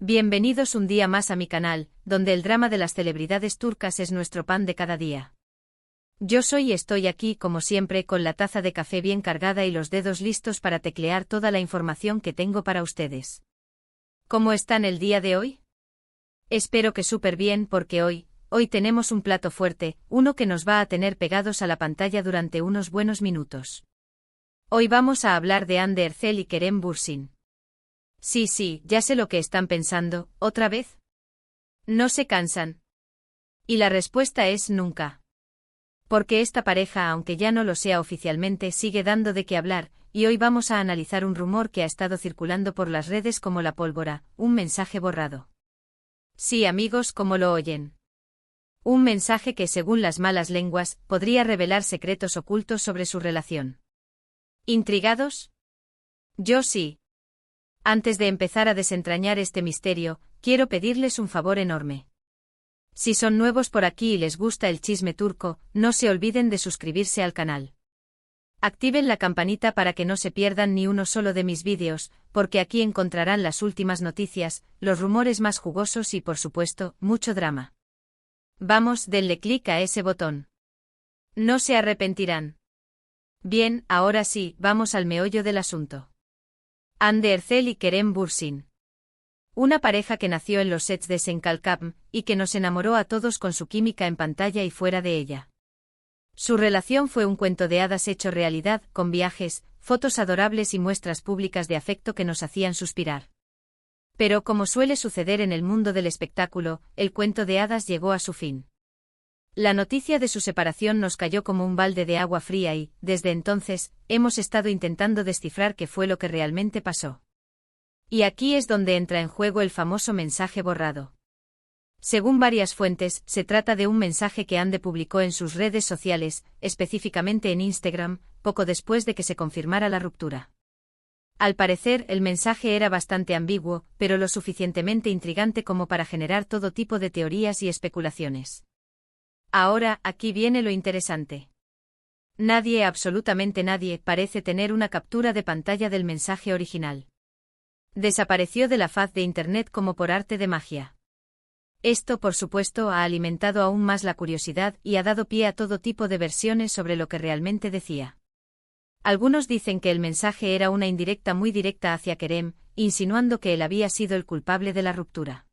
Bienvenidos un día más a mi canal, donde el drama de las celebridades turcas es nuestro pan de cada día. Yo soy y estoy aquí como siempre con la taza de café bien cargada y los dedos listos para teclear toda la información que tengo para ustedes. ¿Cómo están el día de hoy? Espero que súper bien porque hoy tenemos un plato fuerte, uno que nos va a tener pegados a la pantalla durante unos buenos minutos. Hoy vamos a hablar de Hande Erçel y Kerem Bürsin. Sí, ya sé lo que están pensando, ¿otra vez? No se cansan. Y la respuesta es nunca. Porque esta pareja, aunque ya no lo sea oficialmente, sigue dando de qué hablar, y hoy vamos a analizar un rumor que ha estado circulando por las redes como la pólvora, un mensaje borrado. Sí, amigos, como lo oyen. Un mensaje que, según las malas lenguas, podría revelar secretos ocultos sobre su relación. ¿Intrigados? Yo sí. Antes de empezar a desentrañar este misterio, quiero pedirles un favor enorme. Si son nuevos por aquí y les gusta el chisme turco, no se olviden de suscribirse al canal. Activen la campanita para que no se pierdan ni uno solo de mis vídeos, porque aquí encontrarán las últimas noticias, los rumores más jugosos y, por supuesto, mucho drama. Vamos, denle clic a ese botón. No se arrepentirán. Bien, ahora sí, vamos al meollo del asunto. Hande Erçel y Kerem Bürsin. Una pareja que nació en los sets de Senkalkapm y que nos enamoró a todos con su química en pantalla y fuera de ella. Su relación fue un cuento de hadas hecho realidad, con viajes, fotos adorables y muestras públicas de afecto que nos hacían suspirar. Pero como suele suceder en el mundo del espectáculo, el cuento de hadas llegó a su fin. La noticia de su separación nos cayó como un balde de agua fría y, desde entonces, hemos estado intentando descifrar qué fue lo que realmente pasó. Y aquí es donde entra en juego el famoso mensaje borrado. Según varias fuentes, se trata de un mensaje que Hande publicó en sus redes sociales, específicamente en Instagram, poco después de que se confirmara la ruptura. Al parecer, el mensaje era bastante ambiguo, pero lo suficientemente intrigante como para generar todo tipo de teorías y especulaciones. Ahora, aquí viene lo interesante. Nadie, absolutamente nadie, parece tener una captura de pantalla del mensaje original. Desapareció de la faz de Internet como por arte de magia. Esto, por supuesto, ha alimentado aún más la curiosidad y ha dado pie a todo tipo de versiones sobre lo que realmente decía. Algunos dicen que el mensaje era una indirecta muy directa hacia Kerem, insinuando que él había sido el culpable de la ruptura.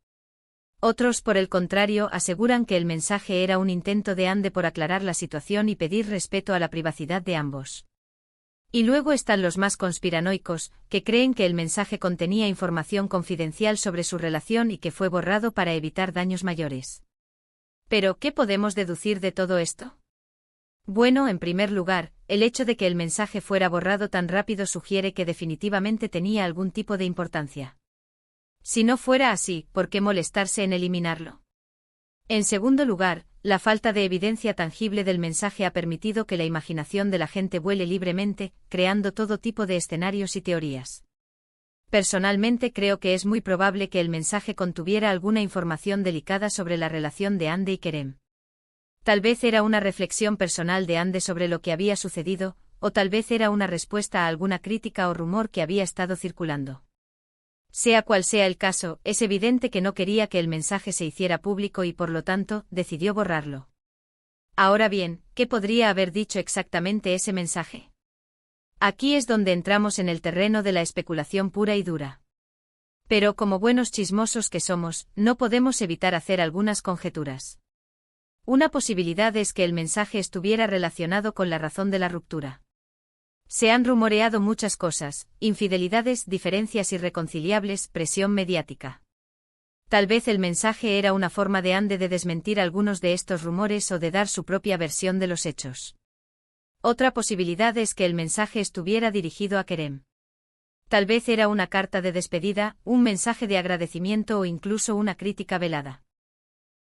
Otros, por el contrario, aseguran que el mensaje era un intento de Hande por aclarar la situación y pedir respeto a la privacidad de ambos. Y luego están los más conspiranoicos, que creen que el mensaje contenía información confidencial sobre su relación y que fue borrado para evitar daños mayores. Pero, ¿qué podemos deducir de todo esto? Bueno, en primer lugar, el hecho de que el mensaje fuera borrado tan rápido sugiere que definitivamente tenía algún tipo de importancia. Si no fuera así, ¿por qué molestarse en eliminarlo? En segundo lugar, la falta de evidencia tangible del mensaje ha permitido que la imaginación de la gente vuele libremente, creando todo tipo de escenarios y teorías. Personalmente creo que es muy probable que el mensaje contuviera alguna información delicada sobre la relación de Hande y Kerem. Tal vez era una reflexión personal de Hande sobre lo que había sucedido, o tal vez era una respuesta a alguna crítica o rumor que había estado circulando. Sea cual sea el caso, es evidente que no quería que el mensaje se hiciera público y por lo tanto, decidió borrarlo. Ahora bien, ¿qué podría haber dicho exactamente ese mensaje? Aquí es donde entramos en el terreno de la especulación pura y dura. Pero como buenos chismosos que somos, no podemos evitar hacer algunas conjeturas. Una posibilidad es que el mensaje estuviera relacionado con la razón de la ruptura. Se han rumoreado muchas cosas, infidelidades, diferencias irreconciliables, presión mediática. Tal vez el mensaje era una forma de Hande de desmentir algunos de estos rumores o de dar su propia versión de los hechos. Otra posibilidad es que el mensaje estuviera dirigido a Kerem. Tal vez era una carta de despedida, un mensaje de agradecimiento o incluso una crítica velada.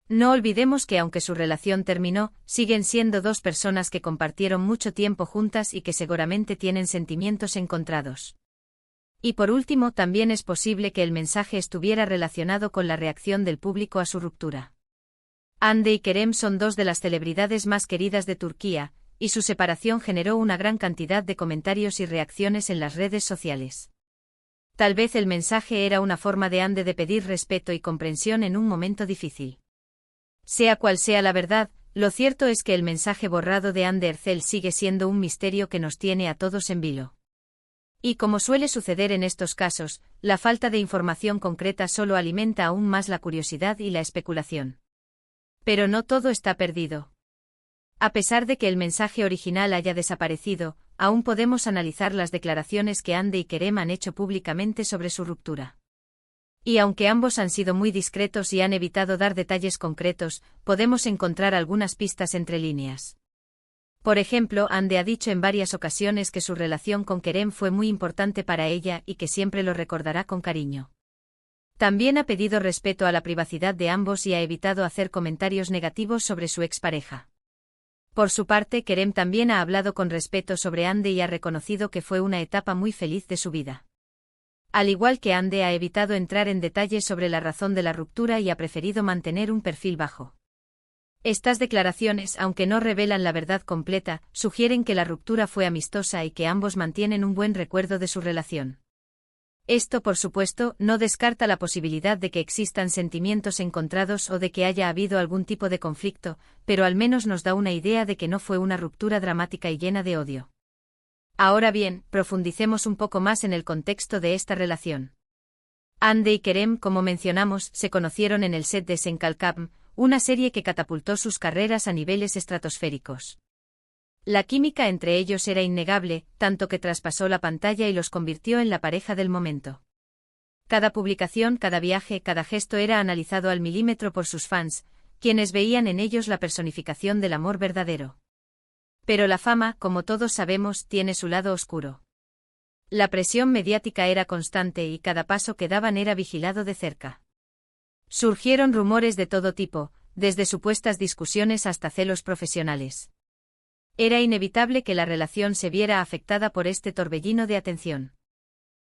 No olvidemos que aunque su relación terminó, siguen siendo dos personas que compartieron mucho tiempo juntas y que seguramente tienen sentimientos encontrados. Y por último, también es posible que el mensaje estuviera relacionado con la reacción del público a su ruptura. Hande y Kerem son dos de las celebridades más queridas de Turquía, y su separación generó una gran cantidad de comentarios y reacciones en las redes sociales. Tal vez el mensaje era una forma de Ande de pedir respeto y comprensión en un momento difícil. Sea cual sea la verdad, lo cierto es que el mensaje borrado de Ande Ercel sigue siendo un misterio que nos tiene a todos en vilo. Y como suele suceder en estos casos, la falta de información concreta solo alimenta aún más la curiosidad y la especulación. Pero no todo está perdido. A pesar de que el mensaje original haya desaparecido, aún podemos analizar las declaraciones que Ande y Kerem han hecho públicamente sobre su ruptura. Y aunque ambos han sido muy discretos y han evitado dar detalles concretos, podemos encontrar algunas pistas entre líneas. Por ejemplo, Ande ha dicho en varias ocasiones que su relación con Kerem fue muy importante para ella y que siempre lo recordará con cariño. También ha pedido respeto a la privacidad de ambos y ha evitado hacer comentarios negativos sobre su expareja. Por su parte, Kerem también ha hablado con respeto sobre Ande y ha reconocido que fue una etapa muy feliz de su vida. Al igual que Ande, ha evitado entrar en detalles sobre la razón de la ruptura y ha preferido mantener un perfil bajo. Estas declaraciones, aunque no revelan la verdad completa, sugieren que la ruptura fue amistosa y que ambos mantienen un buen recuerdo de su relación. Esto, por supuesto, no descarta la posibilidad de que existan sentimientos encontrados o de que haya habido algún tipo de conflicto, pero al menos nos da una idea de que no fue una ruptura dramática y llena de odio. Ahora bien, profundicemos un poco más en el contexto de esta relación. Ande y Kerem, como mencionamos, se conocieron en el set de Senkalkam, una serie que catapultó sus carreras a niveles estratosféricos. La química entre ellos era innegable, tanto que traspasó la pantalla y los convirtió en la pareja del momento. Cada publicación, cada viaje, cada gesto era analizado al milímetro por sus fans, quienes veían en ellos la personificación del amor verdadero. Pero la fama, como todos sabemos, tiene su lado oscuro. La presión mediática era constante y cada paso que daban era vigilado de cerca. Surgieron rumores de todo tipo, desde supuestas discusiones hasta celos profesionales. Era inevitable que la relación se viera afectada por este torbellino de atención.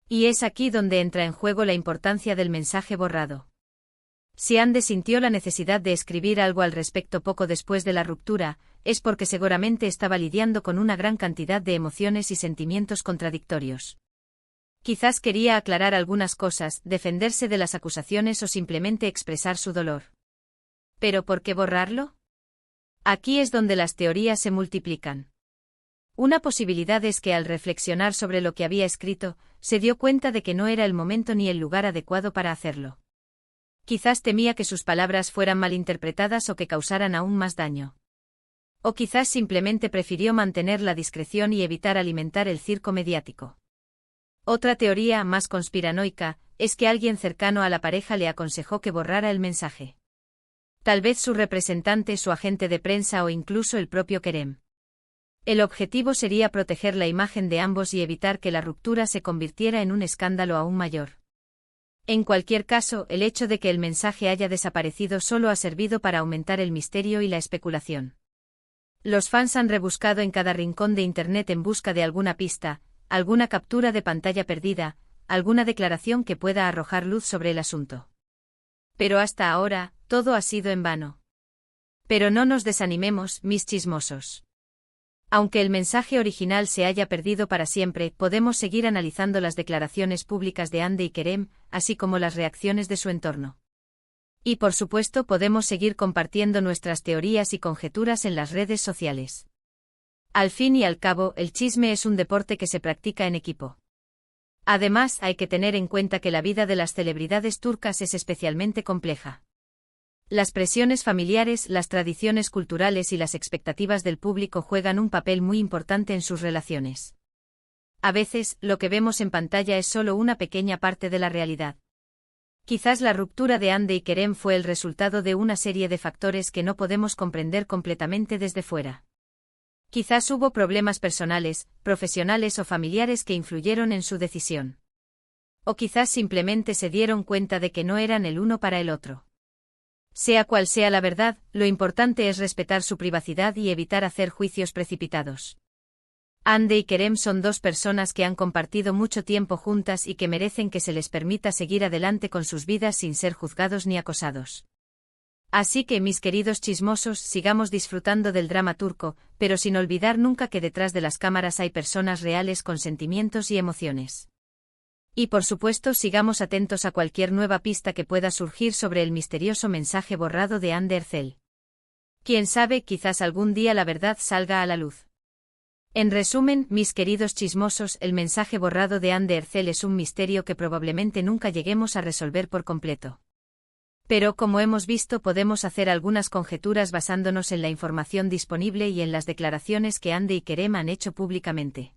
Y es aquí donde entra en juego la importancia del mensaje borrado. Si Ande sintió la necesidad de escribir algo al respecto poco después de la ruptura, es porque seguramente estaba lidiando con una gran cantidad de emociones y sentimientos contradictorios. Quizás quería aclarar algunas cosas, defenderse de las acusaciones o simplemente expresar su dolor. ¿Pero por qué borrarlo? Aquí es donde las teorías se multiplican. Una posibilidad es que al reflexionar sobre lo que había escrito, se dio cuenta de que no era el momento ni el lugar adecuado para hacerlo. Quizás temía que sus palabras fueran malinterpretadas o que causaran aún más daño. O quizás simplemente prefirió mantener la discreción y evitar alimentar el circo mediático. Otra teoría, más conspiranoica, es que alguien cercano a la pareja le aconsejó que borrara el mensaje. Tal vez su representante, su agente de prensa o incluso el propio Kerem. El objetivo sería proteger la imagen de ambos y evitar que la ruptura se convirtiera en un escándalo aún mayor. En cualquier caso, el hecho de que el mensaje haya desaparecido solo ha servido para aumentar el misterio y la especulación. Los fans han rebuscado en cada rincón de Internet en busca de alguna pista, alguna captura de pantalla perdida, alguna declaración que pueda arrojar luz sobre el asunto. Pero hasta ahora, todo ha sido en vano. Pero no nos desanimemos, mis chismosos. Aunque el mensaje original se haya perdido para siempre, podemos seguir analizando las declaraciones públicas de Ande y Kerem, así como las reacciones de su entorno. Y por supuesto podemos seguir compartiendo nuestras teorías y conjeturas en las redes sociales. Al fin y al cabo, el chisme es un deporte que se practica en equipo. Además, hay que tener en cuenta que la vida de las celebridades turcas es especialmente compleja. Las presiones familiares, las tradiciones culturales y las expectativas del público juegan un papel muy importante en sus relaciones. A veces, lo que vemos en pantalla es solo una pequeña parte de la realidad. Quizás la ruptura de Ande y Kerem fue el resultado de una serie de factores que no podemos comprender completamente desde fuera. Quizás hubo problemas personales, profesionales o familiares que influyeron en su decisión. O quizás simplemente se dieron cuenta de que no eran el uno para el otro. Sea cual sea la verdad, lo importante es respetar su privacidad y evitar hacer juicios precipitados. Ande y Kerem son dos personas que han compartido mucho tiempo juntas y que merecen que se les permita seguir adelante con sus vidas sin ser juzgados ni acosados. Así que, mis queridos chismosos, sigamos disfrutando del drama turco, pero sin olvidar nunca que detrás de las cámaras hay personas reales con sentimientos y emociones. Y por supuesto sigamos atentos a cualquier nueva pista que pueda surgir sobre el misterioso mensaje borrado de Ander Cell. Quién sabe, quizás algún día la verdad salga a la luz. En resumen, mis queridos chismosos, el mensaje borrado de Ander Cell es un misterio que probablemente nunca lleguemos a resolver por completo. Pero como hemos visto, podemos hacer algunas conjeturas basándonos en la información disponible y en las declaraciones que Ande y Kerem han hecho públicamente.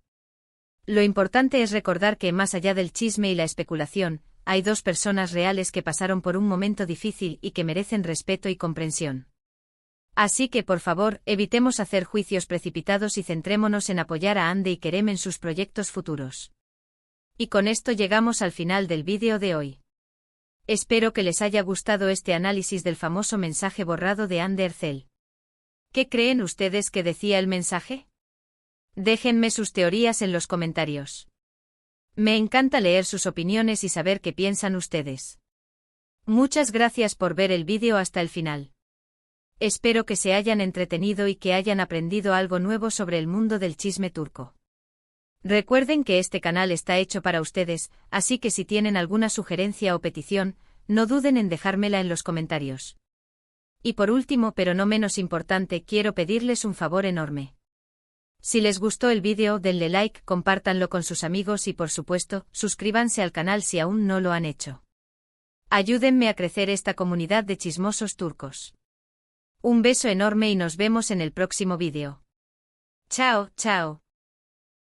Lo importante es recordar que, más allá del chisme y la especulación, hay dos personas reales que pasaron por un momento difícil y que merecen respeto y comprensión. Así que, por favor, evitemos hacer juicios precipitados y centrémonos en apoyar a Ande y Kerem en sus proyectos futuros. Y con esto llegamos al final del vídeo de hoy. Espero que les haya gustado este análisis del famoso mensaje borrado de Ander Cell. ¿Qué creen ustedes que decía el mensaje? Déjenme sus teorías en los comentarios. Me encanta leer sus opiniones y saber qué piensan ustedes. Muchas gracias por ver el vídeo hasta el final. Espero que se hayan entretenido y que hayan aprendido algo nuevo sobre el mundo del chisme turco. Recuerden que este canal está hecho para ustedes, así que si tienen alguna sugerencia o petición, no duden en dejármela en los comentarios. Y por último, pero no menos importante, quiero pedirles un favor enorme. Si les gustó el vídeo, denle like, compártanlo con sus amigos y por supuesto, suscríbanse al canal si aún no lo han hecho. Ayúdenme a crecer esta comunidad de chismosos turcos. Un beso enorme y nos vemos en el próximo vídeo. Chao, chao.